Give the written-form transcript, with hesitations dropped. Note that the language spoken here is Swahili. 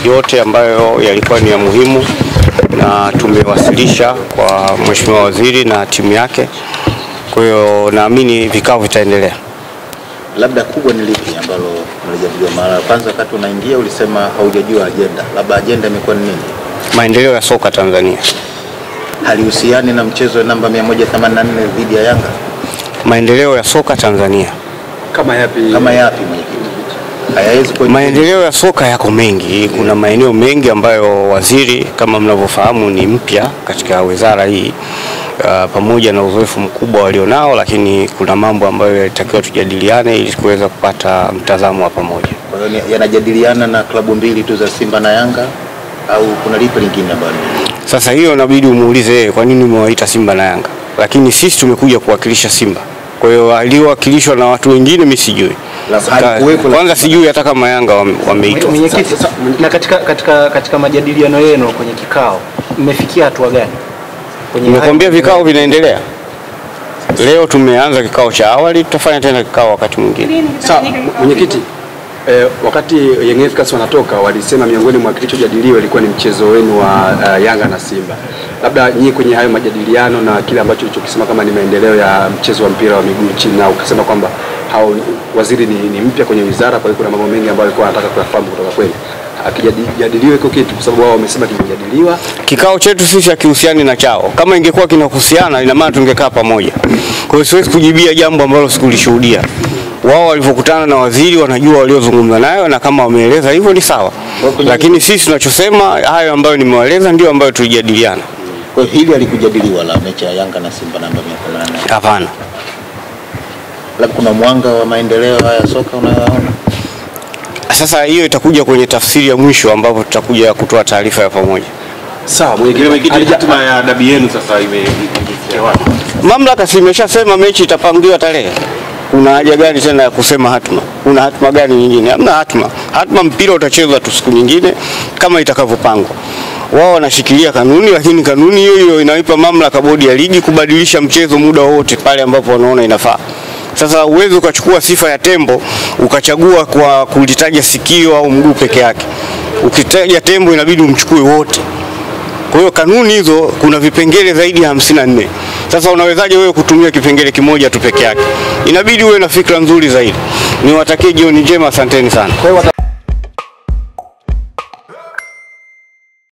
yote ambayo yalikuwa ni ya muhimu na tumewasilisha kwa Mheshimiwa Waziri na timu yake. Kwa hiyo naamini vikao vitaendelea. Labda kubwa ni lipi ambalo mlijadiliwa? Mara kwanza wakati unaingia ulisema haujajua agenda. Labda agenda imekuwa ni nini? Maendeleo ya soka Tanzania. Halihusiani na mchezo namba 184 dhidi ya Yanga? Maendeleo ya soka Tanzania. Kama yapi mwenyekiti? Maendeleo ya soka yako mengi. Kuna maeneo mengi ambayo waziri kama mnavyofahamu ni mpya katika wizara hii, pamoja na uzoefu mkubwa walionao, lakini kuna mambo ambayo yalitakiwa tujadiliane ili kuweza kupata mtazamo wa pamoja. Kwa hiyo yanajadiliana na klabu mbili tu za Simba na Yanga au kuna lipi lingine ambalo? Sasa hiyo inabidi umuulize yeye kwa nini umewaita Simba na Yanga. Lakini sisi tumekuja kuwakilisha Simba. Kwa hiyo aliowakilishwa na watu wengine mimi sijui. Kwanza sijui hata kama Yanga wameitwa. Mwenyekiti, na katika majadiliano yenu kwenye kikao mmefikia hatua gani? Nimekwambia vikao vinaendelea. Leo tumeanza kikao cha awali, tutafanya tena kikao wakati mwingine. Sawa, mwenyekiti, wakati Young Africans wanatoka walisema miongoni mwa kilichojadiliwa ilikuwa ni mchezo wenu wa Yanga na Simba. Labda nyinyi kwenye hayo majadiliano na kile ambacho ulichokisema kama ni maendeleo ya mchezo wa mpira wa miguu nchini, na ukasema kwamba waziri ni mpya kwenye wizara, kwa hiyo kuna mambo mengi ambayo alikuwa anataka kuyafahamu kutoka kwenu. Akijadiliwa iko kitu kwa sababu wao wamesema kimejadiliwa. Kikao chetu sisi hakihusiani na chao. Kama ingekuwa kinahusiana ina maana tungekaa pamoja. Kwa hiyo siwezi kujibia jambo ambalo sikulishuhudia. Wao walipokutana na waziri wanajua waliozungumza nayo, na kama wameeleza hivyo ni sawa. Lakini sisi tunachosema hayo ambayo nimewaeleza ndio ambayo tulijadiliana. Kwa hiyo hili alikujadiliwa la mechi ya Yanga na Simba namba 184? Hapana. Labda kuna mwanga wa maendeleo haya soka unayoona? Sasa hiyo itakuja kwenye tafsiri ya mwisho ambapo tutakuja kutoa taarifa ya pamoja. Sawa, mwenyekiti, hatima ya dabi yenu sasa imefikia wapi? Mamlaka si imeshasema mechi itapangiwa tarehe. Kuna haja gani tena ya kusema hatima? Kuna hatima gani nyingine? Hamna hatima. Hatima mpira utachezwa tu siku nyingine kama itakavyopangwa. Wao wanashikilia kanuni, lakini kanuni hiyo inaipa mamlaka bodi ya ligi kubadilisha mchezo muda wote pale ambapo wanaona inafaa. Sasa uwezo ukachukua sifa ya tembo ukachagua kwa kulitaja sikio au mguu peke yake. Ukitaja tembo inabidi umchukue wote. Kwa hiyo kanuni hizo kuna vipengele zaidi ya 54. Sasa unawezaje wewe kutumia kipengele kimoja tu peke yake? Inabidi uwe na fikra nzuri zaidi. Niwatakie jioni njema, asanteni sana.